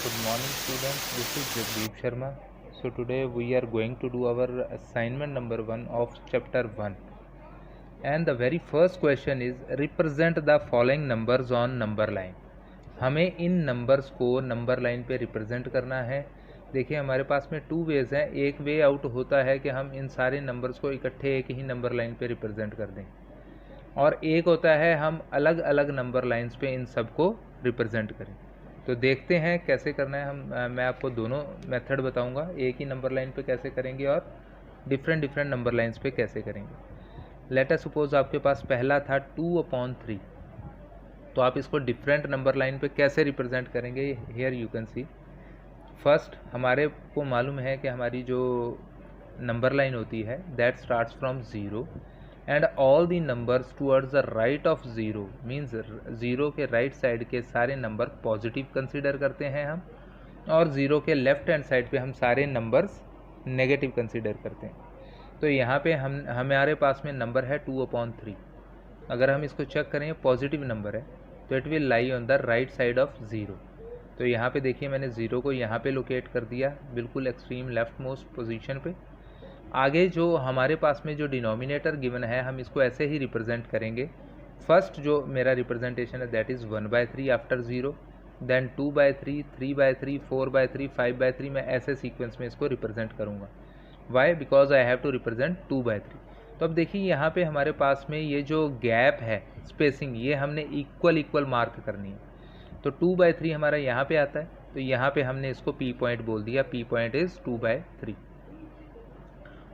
Good morning students, this is Jagdeep Sharma. So today we are going to do our assignment number 1 of chapter 1. And the very first question is represent the following numbers on number line. हमें इन numbers को number line पे represent करना है। देखिए हमारे पास में 2 veg हैं। एक वे आउट होता है कि हम इन सारे नंबर्स को इकट्ठे एक ही नंबर लाइन पे रिप्रेजेंट कर दें, और एक होता है हम अलग अलग नंबर लाइंस पे इन सबको रिप्रेजेंट करें। तो देखते हैं कैसे करना है। मैं आपको दोनों मेथड बताऊंगा, एक ही नंबर लाइन पे कैसे करेंगे और डिफरेंट नंबर लाइंस पे कैसे करेंगे। लेट अस सपोज आपके पास पहला था 2/3, तो आप इसको डिफरेंट नंबर लाइन पे कैसे रिप्रेजेंट करेंगे। Here you can see first, हमारे को मालूम है कि हमारी जो नंबर लाइन होती है that starts from 0 and all the numbers towards the right of 0 means 0 के राइट साइड के सारे नंबर पॉजिटिव कंसीडर करते हैं हम, और 0 के लेफ्ट हैंड साइड पे हम सारे नंबर्स नेगेटिव कंसीडर करते हैं। तो यहाँ पे हमारे पास में नंबर है 2/3। अगर हम इसको चेक करें पॉजिटिव नंबर है तो it will lie on the right side of 0। तो यहाँ पे देखिए मैंने 0 को यहाँ पे लोकेट कर दिया, बिल्कुल एक्सट्रीम लेफ्ट मोस्ट पोजीशन पे। आगे जो हमारे पास में जो डिनोमिनेटर गिवन है हम इसको ऐसे ही रिप्रेजेंट करेंगे। फर्स्ट जो मेरा रिप्रेजेंटेशन है दैट इज़ 1/3 आफ्टर 0, देन 2/3, 3/3, 4/3, 5/3। मैं ऐसे सीक्वेंस में इसको रिप्रेजेंट करूँगा। Why? Because I have to represent 2/3। तो अब देखिए यहाँ पे हमारे पास में ये जो गैप है स्पेसिंग, ये हमने इक्वल मार्क करनी है। तो 2/3 हमारा यहाँ पे आता है, तो यहाँ पे हमने इसको P पॉइंट बोल दिया। P point is 2/3।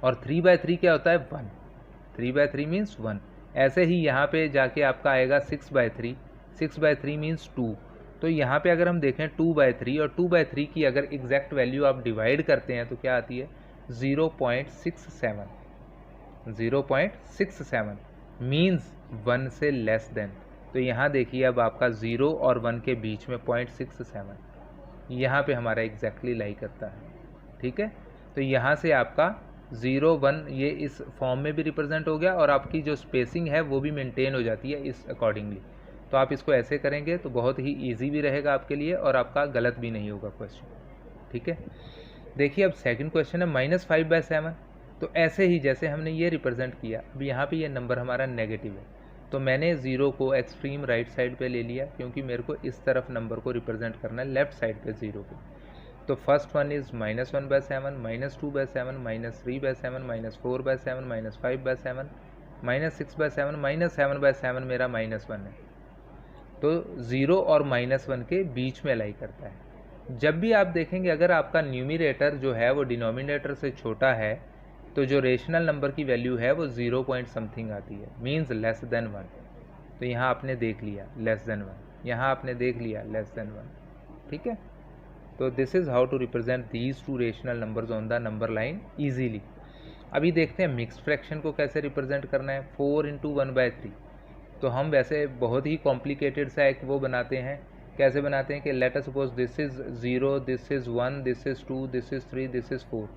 और 3/3 क्या होता है? 1। 3/3 मीन्स 1। ऐसे ही यहाँ पे जाके आपका आएगा 6/3। 6/3 मीन्स 2। तो यहाँ पे अगर हम देखें 2/3 और 2/3 की अगर एग्जैक्ट वैल्यू आप डिवाइड करते हैं तो क्या आती है? 0.67। 0.67 मीन्स 1 से लेस देन। तो यहाँ देखिए अब आपका 0 और 1 के बीच में 0.67 यहाँ पे हमारा एग्जैक्टली लाई करता है। ठीक है, तो यहाँ से आपका 0, 1 ये इस फॉर्म में भी रिप्रेजेंट हो गया, और आपकी जो स्पेसिंग है वो भी मेंटेन हो जाती है इस अकॉर्डिंगली। तो आप इसको ऐसे करेंगे तो बहुत ही इजी भी रहेगा आपके लिए, और आपका गलत भी नहीं होगा क्वेश्चन। ठीक है, देखिए अब सेकंड क्वेश्चन है -5/7। तो ऐसे ही जैसे हमने ये रिप्रेजेंट किया, अब यहाँ पे ये नंबर हमारा नेगेटिव है, तो मैंने 0 को एक्सट्रीम राइट साइड पे ले लिया, क्योंकि मेरे को इस तरफ नंबर को रिप्रेजेंट करना है, लेफ्ट साइड पे 0 को। तो फर्स्ट वन इज़ -1/7, -2/7, -3/7, -4/7, -5/7, -6/7, -7/7 मेरा -1 है। तो 0 और -1 के बीच में लाई करता है। जब भी आप देखेंगे अगर आपका न्यूमिनेटर जो है वो डिनोमिनेटर से छोटा है, तो जो रेशनल नंबर की वैल्यू है वो 0 पॉइंट समथिंग आती है, मीन्स लेस देन 1। तो यहाँ आपने देख लिया लेस देन 1, यहाँ आपने देख लिया लेस देन 1। ठीक है, तो this is how to represent these two rational numbers on the number line easily. अभी देखते हैं मिक्स्ड फ्रैक्शन को कैसे रिप्रेजेंट करना है। 4 × 1/3। तो हम वैसे बहुत ही कॉम्प्लिकेटेड सा एक वो बनाते हैं। कैसे बनाते हैं कि let us suppose this is 0, this is 1, this is 2, this is 3, this is 4।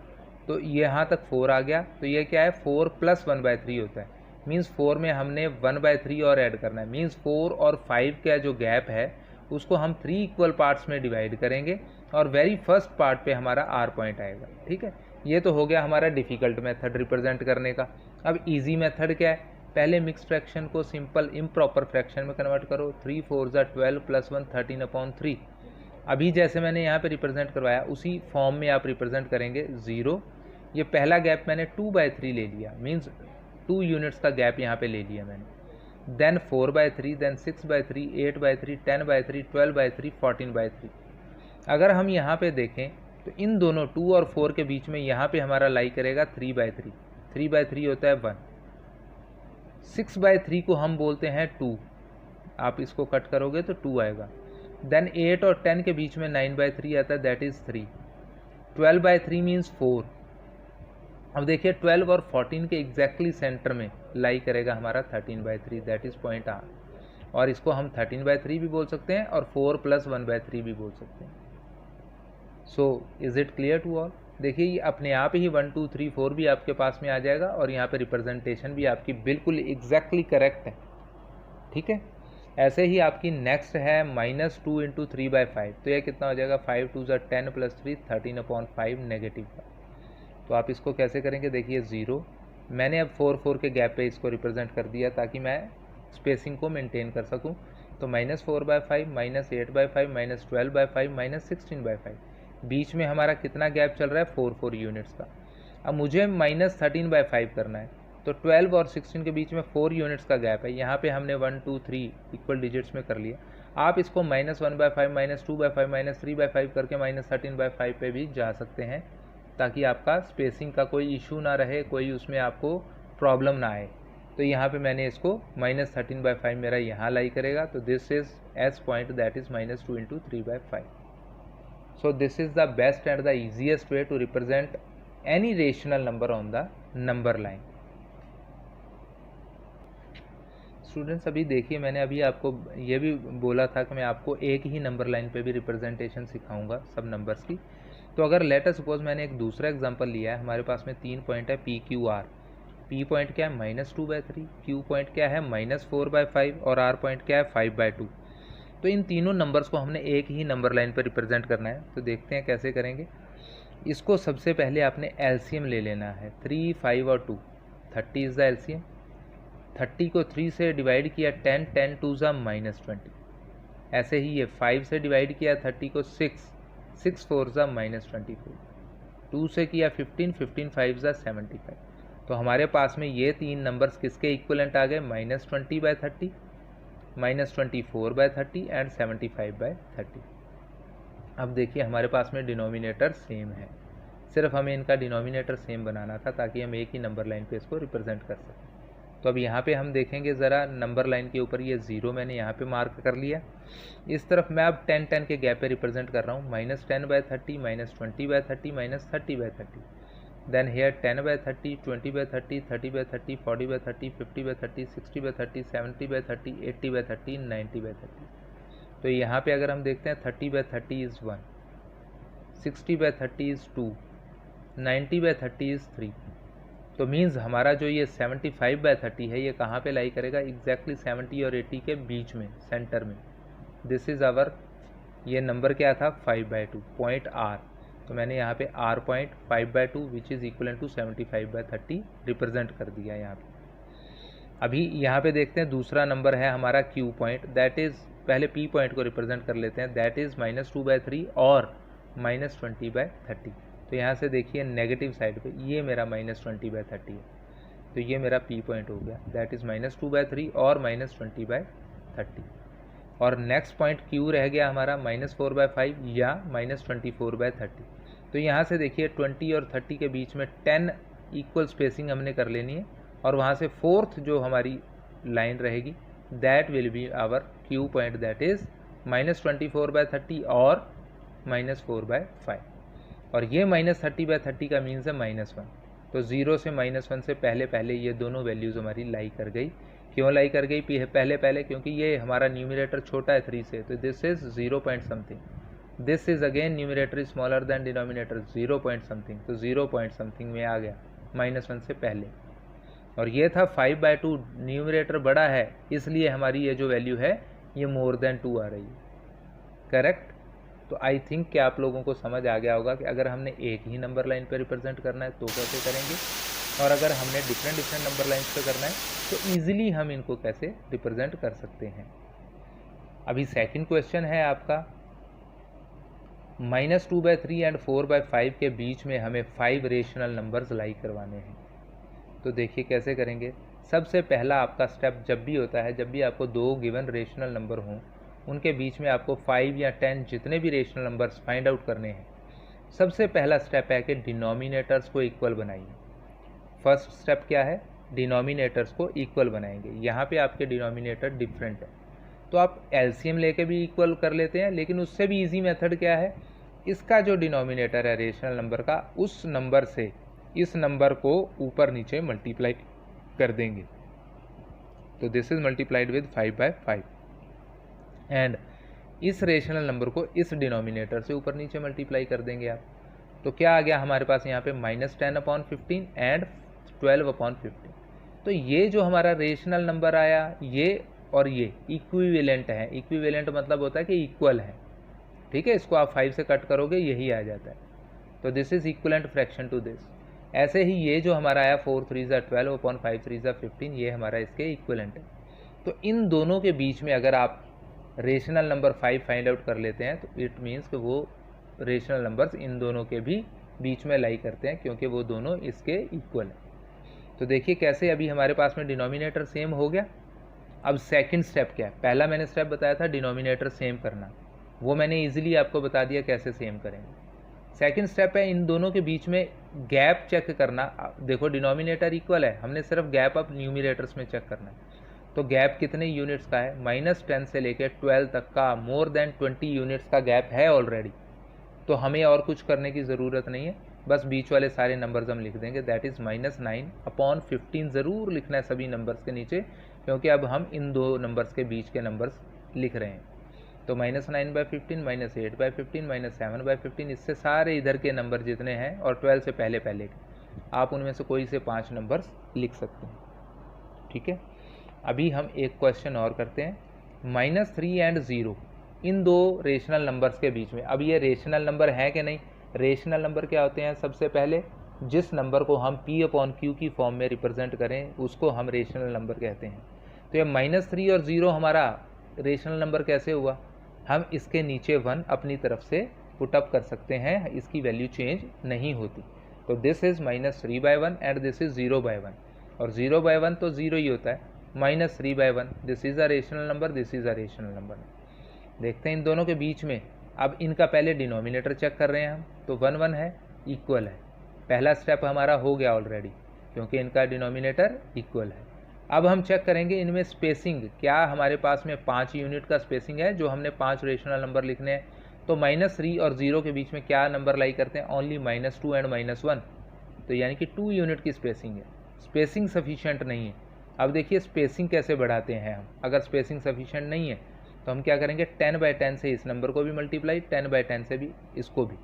तो यहाँ तक 4 आ गया, तो ये क्या है? 4 + 1/3 होता है। मीन्स 4 में हमने 1/3 और ऐड करना है। मीन्स 4 और 5 का जो गैप है उसको हम 3 इक्वल पार्ट्स में डिवाइड करेंगे, और वेरी फर्स्ट पार्ट पे हमारा R पॉइंट आएगा। ठीक है, ये तो हो गया हमारा डिफ़िकल्ट मेथड रिप्रेजेंट करने का। अब इजी मेथड क्या है? पहले मिक्स फ्रैक्शन को सिंपल इम्प्रॉपर फ्रैक्शन में कन्वर्ट करो। 3 4 12 + 1 13/3। अभी जैसे मैंने यहाँ पे रिप्रेजेंट करवाया उसी फॉर्म में आप रिप्रेजेंट करेंगे। 0, ये पहला गैप मैंने 2/3 ले लिया, मीन्स 2 यूनिट्स का गैप यहाँ पे ले लिया मैंने। Then 4/3, then 6/3, 8/3, 10/3, 12/3, 14/3। अगर हम यहाँ पे देखें तो इन दोनों 2 और 4 के बीच में यहाँ पे हमारा लाई करेगा 3/3। 3/3 होता है 1। 6/3 को हम बोलते हैं 2। आप इसको कट करोगे तो 2 आएगा। देन 8 और 10 के बीच में 9/3 आता है, दैट इज़ 3। 12/3 मीन्स 4। अब देखिए 12 और 14 के एग्जैक्टली सेंटर में लाई करेगा हमारा 13/3, दैट इज़ पॉइंट R। और इसको हम 13/3 भी बोल सकते हैं और 4 + 1/3 भी बोल सकते हैं। So is it clear to all? देखिए ये अपने आप ही 1 2 3 4 भी आपके पास में आ जाएगा, और यहाँ पे रिप्रेजेंटेशन भी आपकी बिल्कुल एग्जैक्टली करेक्ट है। ठीक है, ऐसे ही आपकी नेक्स्ट है -2 इंटू 3/5, तो यह कितना हो जाएगा 5 2 ज़ा 10 + 3 13/5 नेगेटिव का। तो आप इसको कैसे करेंगे, देखिए 0, मैंने अब 4 4 के गैप पे इसको रिप्रेजेंट कर दिया ताकि मैं स्पेसिंग को मेंटेन कर सकूं। तो -4/5 -8/5 -12/5 -16/5, बीच में हमारा कितना गैप चल रहा है 4 4 यूनिट्स का। अब मुझे -13/5 करना है, तो 12 और 16 के बीच में 4 यूनिट्स का गैप है। यहाँ पे हमने 1 2 3 इक्वल डिजिट्स में कर लिया। आप इसको -1/5 -2/5 -3/5 करके -13/5 पे भी जा सकते हैं ताकि आपका स्पेसिंग का कोई इशू ना रहे, कोई उसमें आपको प्रॉब्लम ना आए। तो यहाँ पे मैंने इसको -13/5 मेरा यहाँ लाई करेगा, तो this is S point that is -2 into 3/5। So this is the best and the easiest way to represent any rational number on the number line. Students अभी देखिए, मैंने अभी आपको ये भी बोला था कि मैं आपको एक ही नंबर लाइन पे भी रिप्रेजेंटेशन सिखाऊंगा सब नंबर्स की। तो अगर लेट अस सपोज मैंने एक दूसरा एग्जांपल लिया है, हमारे पास में 3 पॉइंट है PQR। P पॉइंट क्या है -2/3, Q पॉइंट क्या है -4/5 और R पॉइंट क्या है 5/2। तो इन तीनों नंबर्स को हमने एक ही नंबर लाइन पर रिप्रेजेंट करना है। तो देखते हैं कैसे करेंगे। इसको सबसे पहले आपने एलसीएम ले लेना है, 3 5 और 2, 30 इज द एलसीएम। 30 को 3 से डिवाइड किया 10, 10 2 ज़ा -20। ऐसे ही ये 5 से डिवाइड किया 30 को 6, 6 4 ज़ा -24। 2 से किया 15, 15 5 ज़ा 75। तो हमारे पास में ये तीन नंबर्स किसके इक्वलेंट आ गए, -20/30, -24/30 एंड 75/30। अब देखिए हमारे पास में डिनोमिनेटर सेम है, सिर्फ हमें इनका डिनोमिनेटर सेम बनाना था ताकि हम एक ही नंबर लाइन पे इसको रिप्रेजेंट कर सकें। तो अब यहाँ पे हम देखेंगे ज़रा, नंबर लाइन के ऊपर ये 0 मैंने यहाँ पे मार्क कर लिया। इस तरफ मैं अब 10 10 के गैप पे रिप्रेजेंट कर रहा हूँ, -10/30 -20/30 -30/30। Then here 10/30 20/30 30/30 40/30 50/30 60/30 70/30 80/30 90/30। तो यहाँ पे अगर हम देखते हैं 30/30 इज़ 1, 60/30 इज़ 2, 90/30 इज़ 3। तो मीन्स हमारा जो ये 75/30 है ये कहाँ पे लाई करेगा, एग्जैक्टली 70 और 80 के बीच में, सेंटर में। दिस इज़ आवर, ये नंबर क्या था 5/2, पॉइंट R। तो मैंने यहाँ पे R point 5/2 which is equal to 75/30 represent कर दिया यहाँ पे। अभी यहाँ पे देखते हैं दूसरा नंबर है हमारा Q पॉइंट, दैट इज़, पहले P पॉइंट को रिप्रेजेंट कर लेते हैं, दैट इज़ -2/3 और -20/30। तो यहाँ से देखिए नेगेटिव साइड पे ये मेरा -20/30 है, तो ये मेरा P पॉइंट हो गया, दैट इज़ -2/3 और -20/30। और नेक्स्ट पॉइंट Q रह गया हमारा -4/5 या -24/30। तो यहाँ से देखिए 20 और 30 के बीच में 10 इक्वल स्पेसिंग हमने कर लेनी है, और वहाँ से फोर्थ जो हमारी लाइन रहेगी that will be our Q point, that is -24/30 और -4/5। और ये -30/30 का मीन्स है -1। तो 0 से -1 से पहले पहले ये दोनों वैल्यूज़ हमारी लाई कर गई। क्यों लाई कर गई पहले पहले, क्योंकि ये हमारा न्यूमरेटर छोटा है 3 से, तो this is 0 point something. This is again numerator is smaller than denominator 0 point something, तो 0 पॉइंट समथिंग में आ गया -1 से पहले। और ये था 5/2, न्यूमरेटर बड़ा है इसलिए हमारी ये जो वैल्यू है ये मोर देन 2 आ रही है, करेक्ट। तो आई थिंक कि आप लोगों को समझ आ गया होगा कि अगर हमने एक ही नंबर लाइन पे रिप्रेजेंट करना है तो कैसे करेंगे, और अगर हमने डिफरेंट डिफरेंट नंबर लाइन्स पे करना है तो ईजिली हम इनको कैसे रिप्रेजेंट कर सकते हैं। अभी सेकंड क्वेश्चन है आपका, -2/3 एंड 4/5 के बीच में हमें 5 रेशनल नंबर्स लाई करवाने हैं। तो देखिए कैसे करेंगे। सबसे पहला आपका स्टेप जब भी होता है, जब भी आपको दो गिवन रेशनल नंबर हों उनके बीच में आपको 5 या 10 जितने भी रेशनल नंबर्स फाइंड आउट करने हैं, सबसे पहला स्टेप है कि डिनोमिनेटर्स को इक्वल बनाइए। फर्स्ट स्टेप क्या है, डिनोमिनेटर्स को इक्वल बनाएंगे। यहाँ पे आपके डिनोमिनेटर डिफरेंट है तो आप एलसीएम लेके भी इक्वल कर लेते हैं, लेकिन उससे भी इजी मेथड क्या है, इसका जो डिनोमिनेटर है रेशनल नंबर का, उस नंबर से इस नंबर को ऊपर नीचे मल्टीप्लाई कर देंगे। तो this is multiplied with 5/5 and इस रेशनल नंबर को इस डिनोमिनेटर से ऊपर नीचे मल्टीप्लाई कर देंगे आप। तो क्या आ गया हमारे पास यहाँ पे -10/15 एंड 12/15। तो ये जो हमारा रेशनल नंबर आया ये और ये इक्विवेलेंट है। इक्विवेलेंट मतलब होता है कि इक्वल है, ठीक है। इसको आप 5 से कट करोगे यही आ जाता है, तो this is equivalent fraction to this. ऐसे ही ये जो हमारा आया 4 3 12 अपॉन 5 3 15, ये हमारा इसके इक्वलेंट है। तो इन दोनों के बीच में अगर आप रेशनल नंबर 5 फाइंड आउट कर लेते हैं तो इट मीन्स कि वो रेशनल नंबर्स इन दोनों के भी बीच में लाई करते हैं, क्योंकि वो दोनों इसके इक्वल हैं। तो देखिए कैसे अभी हमारे पास में डिनोमिनेटर सेम हो गया। अब सेकंड स्टेप क्या है? पहला मैंने स्टेप बताया था डिनोमिनेटर सेम करना, वो मैंने इजीली आपको बता दिया कैसे सेम करेंगे। सेकंड स्टेप है इन दोनों के बीच में गैप चेक करना। देखो डिनोमिनेटर इक्वल है, हमने सिर्फ गैप अब न्यूमिनेटर्स में चेक करना है। तो गैप कितने यूनिट्स का है? -10 से लेकर 12 तक का मोर देन 20 यूनिट्स का गैप है ऑलरेडी। तो हमें और कुछ करने की ज़रूरत नहीं है, बस बीच वाले सारे नंबर्स हम लिख देंगे। दैट इज़ -9 अपॉन 15 ज़रूर लिखना है सभी नंबर्स के नीचे, क्योंकि अब हम इन दो नंबर्स के बीच के नंबर्स लिख रहे हैं। तो -9/15, -8/15, -7/15, इससे सारे इधर के नंबर जितने हैं और 12 से पहले के आप उनमें से कोई से 5 नंबर्स लिख सकते हैं, ठीक है। अभी हम एक क्वेश्चन और करते हैं। -3 एंड 0 इन दो रेशनल नंबर्स के बीच में, अब ये रेशनल नंबर है कि नहीं? रेशनल नंबर क्या होते हैं? सबसे पहले जिस नंबर को हम P/Q की फॉर्म में रिप्रेजेंट करें उसको हम रेशनल नंबर कहते हैं। तो ये -3 और 0 हमारा रेशनल नंबर कैसे हुआ? हम इसके नीचे 1 अपनी तरफ से पुटअप कर सकते हैं, इसकी वैल्यू चेंज नहीं होती। तो this is -3/1 and this is 0/1, और 0/1 तो 0 ही होता है। -3/1 this is a rational number, this is a rational number. देखते हैं इन दोनों के बीच में, अब इनका पहले डिनोमिनेटर चेक कर रहे हैं हम, तो 1 1 है, इक्वल है। पहला स्टेप हमारा हो गया ऑलरेडी, क्योंकि इनका डिनोमिनेटर इक्वल है। अब हम चेक करेंगे इनमें स्पेसिंग, क्या हमारे पास में 5 यूनिट का स्पेसिंग है जो हमने 5 रेशनल नंबर लिखने हैं। तो -3 और 0 के बीच में क्या नंबर लाई करते हैं? ओनली -2 एंड -1, तो यानी कि 2 यूनिट की स्पेसिंग है। स्पेसिंग सफिशिएंट नहीं है। अब देखिए स्पेसिंग कैसे बढ़ाते हैं हम। अगर स्पेसिंग सफिशिएंट नहीं है तो हम क्या करेंगे? 10/10 से इस नंबर को भी मल्टीप्लाई, 10/10 से भी इसको भी।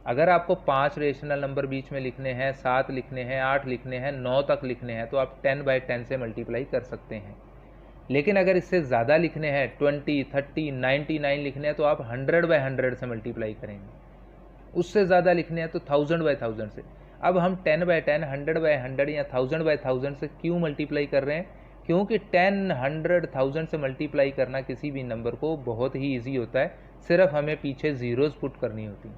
अगर आपको 5 रेशनल नंबर बीच में लिखने हैं, 7 लिखने हैं, 8 लिखने हैं, 9 तक लिखने हैं, तो आप 10/10 से मल्टीप्लाई कर सकते हैं। लेकिन अगर इससे ज़्यादा लिखने हैं, 20, 30, 99 लिखने हैं, तो आप 100/100 से मल्टीप्लाई करेंगे। उससे ज़्यादा लिखने हैं तो 1000/1000 से। अब हम 10/10, 100/100 या 1000/1000 से क्यों मल्टीप्लाई कर रहे हैं? क्योंकि 10, 100, 1000 से मल्टीप्लाई करना किसी भी नंबर को बहुत ही ईजी होता है, सिर्फ हमें पीछे ज़ीरोज़ पुट करनी होती हैं,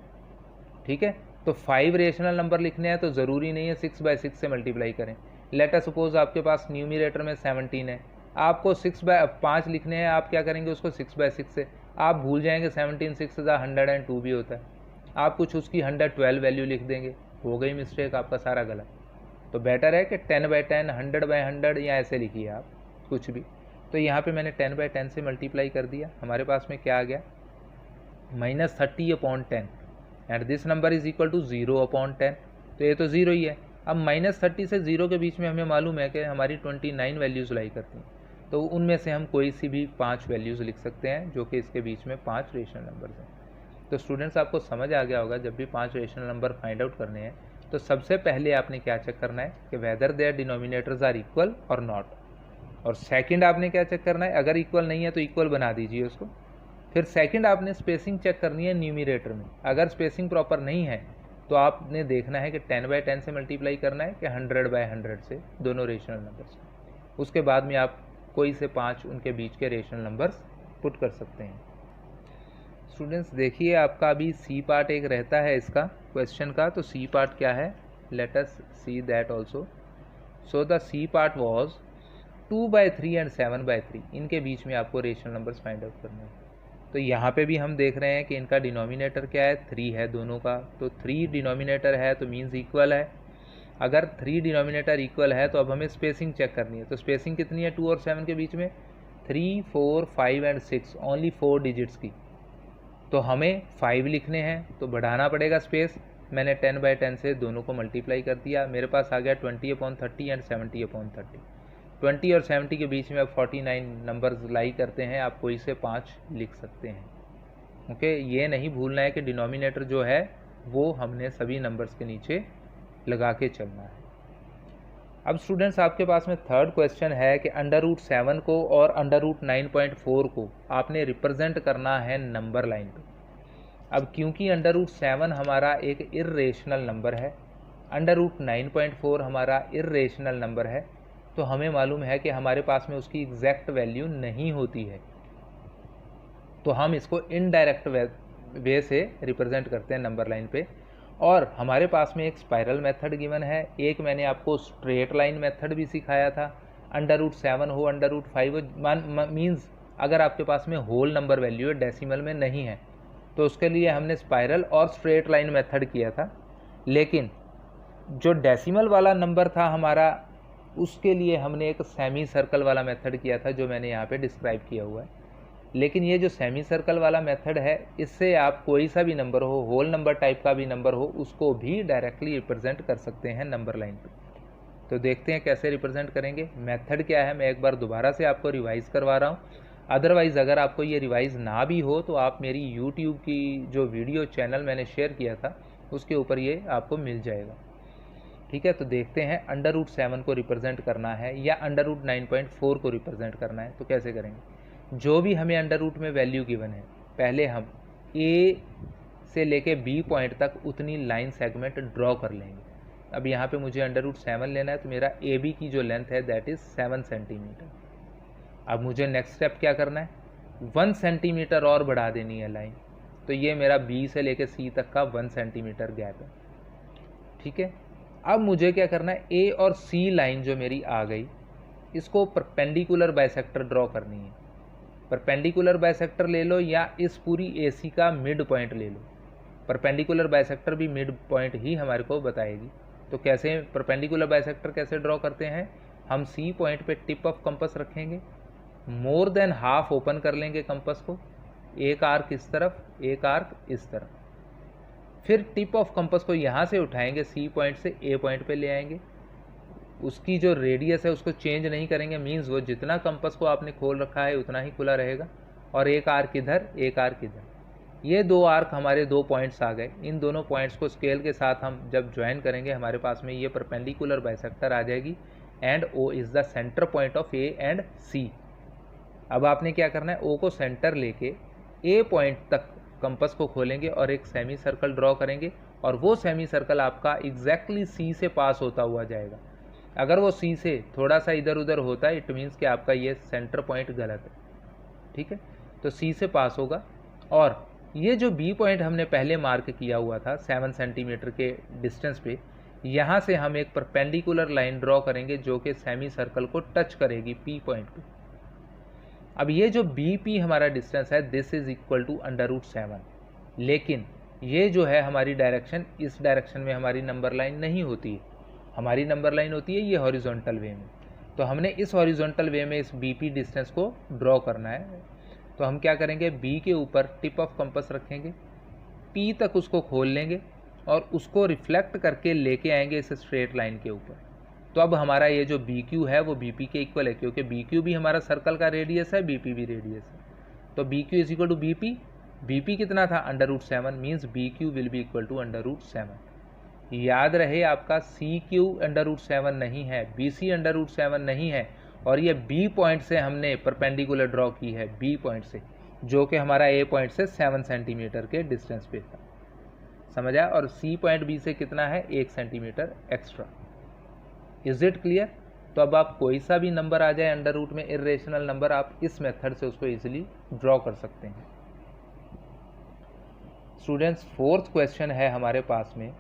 ठीक है। तो 5 रेशनल नंबर लिखने हैं तो ज़रूरी नहीं है 6/6 से मल्टीप्लाई करें। लेट अस सपोज आपके पास न्यूमिनेटर में 17 है, आपको 6/5 लिखने हैं, आप क्या करेंगे? उसको 6/6 से आप भूल जाएंगे 17 6 102 भी होता है, आप कुछ उसकी 112 वैल्यू लिख देंगे, हो गई मिस्टेक, आपका सारा गलत। तो बेटर है कि 10/10, 100/100 या ऐसे लिखिए आप कुछ भी। तो यहाँ पे मैंने 10/10 से मल्टीप्लाई कर दिया, हमारे पास में क्या आ गया? -30/10 and this number is equal to 0/10। तो ये तो 0 ही है। अब -30 से 0 के बीच में हमें मालूम है कि हमारी 29 वैल्यूज़ लाई करती हैं, तो उनमें से हम कोई सी भी 5 वैल्यूज़ लिख सकते हैं जो कि इसके बीच में 5 रेशनल नंबर्स हैं। तो स्टूडेंट्स आपको समझ आ गया होगा, जब भी 5 रेशनल नंबर फाइंड आउट करने हैं तो सबसे पहले आपने क्या चेक करना है कि whether their denominators are equal और नॉट। और सेकंड आपने क्या चेक करना है? अगर इक्वल नहीं है तो इक्वल बना दीजिए उसको। फिर सेकंड आपने स्पेसिंग चेक करनी है न्यूमिनेटर में। अगर स्पेसिंग प्रॉपर नहीं है तो आपने देखना है कि 10/10 से मल्टीप्लाई करना है कि 100/100 से, दोनों रेशनल नंबर्स। उसके बाद में आप कोई से 5 उनके बीच के रेशनल नंबर्स पुट कर सकते हैं। स्टूडेंट्स देखिए आपका अभी सी पार्ट एक रहता है इसका क्वेश्चन का, तो सी पार्ट क्या है? Let us see that also. So the C part was 2/3 and 7/3, इनके बीच में आपको रेशनल नंबर्स फाइंड आउट करने हैं। तो यहाँ पे भी हम देख रहे हैं कि इनका डिनोमिनेटर क्या है? 3 है दोनों का। तो 3 डिनोमिनेटर है तो मीन्स इक्वल है। अगर 3 डिनोमिनेटर इक्वल है तो अब हमें स्पेसिंग चेक करनी है। तो स्पेसिंग कितनी है 2 और 7 के बीच में? 3, 4, 5 एंड 6, ओनली 4 डिजिट्स की। तो हमें 5 लिखने हैं तो बढ़ाना पड़ेगा स्पेस। मैंने 10/10 से दोनों को मल्टीप्लाई कर दिया, मेरे पास आ गया 20/30 एंड 70/30। 20 और 70 के बीच में अब 49 नंबर्स लाई करते हैं, आप कोई से 5 लिख सकते हैं। ओके, ये नहीं भूलना है कि डिनोमिनेटर जो है वो हमने सभी नंबर्स के नीचे लगा के चलना है। अब स्टूडेंट्स आपके पास में थर्ड क्वेश्चन है कि √7 को और √9.4 को आपने रिप्रेजेंट करना है नंबर लाइन पे। अब क्योंकि √7 हमारा एक इर्रेशनल नंबर है, √9.4 हमारा इर्रेशनल नंबर है, तो हमें मालूम है कि हमारे पास में उसकी एग्जैक्ट वैल्यू नहीं होती है, तो हम इसको इनडायरेक्ट वे से रिप्रेजेंट करते हैं नंबर लाइन पे। और हमारे पास में एक स्पाइरल मेथड गिवन है, एक मैंने आपको स्ट्रेट लाइन मेथड भी सिखाया था। √7 हो √5 हो, मीन्स अगर आपके पास में होल नंबर वैल्यू है, डेसिमल में नहीं है, तो उसके लिए हमने स्पाइरल और स्ट्रेट लाइन मेथड किया था। लेकिन जो डेसिमल वाला नंबर था हमारा, उसके लिए हमने एक सेमी सर्कल वाला मेथड किया था, जो मैंने यहाँ पे डिस्क्राइब किया हुआ है। लेकिन ये जो सेमी सर्कल वाला मेथड है, इससे आप कोई सा भी नंबर हो, होल नंबर टाइप का भी नंबर हो, उसको भी डायरेक्टली रिप्रेजेंट कर सकते हैं नंबर लाइन पे। तो देखते हैं कैसे रिप्रेजेंट करेंगे। मेथड क्या है, मैं एक बार दोबारा से आपको रिवाइज करवा रहा हूँ। अदरवाइज़ अगर आपको ये रिवाइज ना भी हो तो आप मेरी यूट्यूब की जो वीडियो चैनल मैंने शेयर किया था, उसके ऊपर ये आपको मिल जाएगा। ठीक है, तो देखते हैं √7 को रिप्रेजेंट करना है या √9.4 को रिप्रेजेंट करना है तो कैसे करेंगे। जो भी हमें अंडर रूट में वैल्यू गिवन है, पहले हम ए से लेके बी पॉइंट तक उतनी लाइन सेगमेंट ड्रॉ कर लेंगे। अब यहाँ पे मुझे √7 लेना है, तो मेरा ए बी की जो लेंथ है दैट इज़ 7 सेंटीमीटर। अब मुझे नेक्स्ट स्टेप क्या करना है, 1 सेंटीमीटर और बढ़ा देनी है लाइन। तो ये मेरा बी से लेके सी तक का 1 सेंटीमीटर गैप है। ठीक है, अब मुझे क्या करना है, ए और सी लाइन जो मेरी आ गई, इसको परपेंडिकुलर बाइसेक्टर ड्रॉ करनी है। परपेंडिकुलर बाइसेक्टर ले लो या इस पूरी AC का मिड पॉइंट ले लो। परपेंडिकुलर बाइसेक्टर भी मिड पॉइंट ही हमारे को बताएगी। तो कैसे परपेंडिकुलर बाइसेक्टर कैसे ड्रॉ करते हैं, हम C पॉइंट पे टिप ऑफ कंपस रखेंगे, मोर देन हाफ ओपन कर लेंगे कंपस को, एक आर्क इस तरफ, एक आर्क इस तरफ। फिर टिप ऑफ कंपस को यहाँ से उठाएंगे, C पॉइंट से A पॉइंट पे ले आएंगे। उसकी जो रेडियस है उसको चेंज नहीं करेंगे, मीन्स वो जितना कंपस को आपने खोल रखा है उतना ही खुला रहेगा। और एक आर्क इधर, एक आर्क इधर। ये दो आर्क हमारे दो पॉइंट्स आ गए। इन दोनों पॉइंट्स को स्केल के साथ हम जब ज्वाइन करेंगे, हमारे पास में ये परपेंडिकुलर बाइसेक्टर आ जाएगी। And O is the centre point of A and C। अब आपने क्या करना है, O को सेंटर लेके A पॉइंट तक कंपस को खोलेंगे और एक सेमी सर्कल ड्रॉ करेंगे, और वो सेमी सर्कल आपका एग्जैक्टली C से पास होता हुआ जाएगा। अगर वो C से थोड़ा सा इधर उधर होता है, इट मीन्स कि आपका ये सेंटर पॉइंट गलत है। ठीक है, तो C से पास होगा। और ये जो B पॉइंट हमने पहले मार्क किया हुआ था 7 सेंटीमीटर के डिस्टेंस पे, यहाँ से हम एक परपेंडिकुलर लाइन ड्रॉ करेंगे जो कि सेमी सर्कल को टच करेगी P पॉइंट पे। अब ये जो BP हमारा डिस्टेंस है, दिस इज इक्वल टू √7। लेकिन ये जो है हमारी डायरेक्शन, इस डायरेक्शन में हमारी नंबर लाइन नहीं होती है। हमारी नंबर लाइन होती है ये हॉरिजॉन्टल वे में। तो हमने इस हॉरिजॉन्टल वे में इस BP डिस्टेंस को ड्रॉ करना है। तो हम क्या करेंगे, B के ऊपर टिप ऑफ कंपस रखेंगे, P तक उसको खोल लेंगे और उसको रिफ्लेक्ट करके लेके आएंगे इस स्ट्रेट लाइन के ऊपर। तो अब हमारा ये जो BQ है वो BP के इक्वल है, क्योंकि BQ भी हमारा सर्कल का रेडियस है, BP भी रेडियस है। तो BQ is equal to BP। BP कितना था, √7, means BQ will be equal to √7। याद रहे आपका CQ √7 नहीं है, BC √7 नहीं है, और ये B पॉइंट से हमने परपेंडिकुलर ड्रॉ की है, B पॉइंट से, जो कि हमारा A पॉइंट से 7 सेंटीमीटर के डिस्टेंस पे था। समझा। और C पॉइंट B से कितना है, 1 centimetre extra. Is it clear. तो अब आप कोई सा भी नंबर आ जाए अंडर रूट में, इर्रेशनल नंबर, आप इस मेथड से उसको इजीली ड्रॉ कर सकते हैं। स्टूडेंट्स, फोर्थ क्वेश्चन है हमारे पास में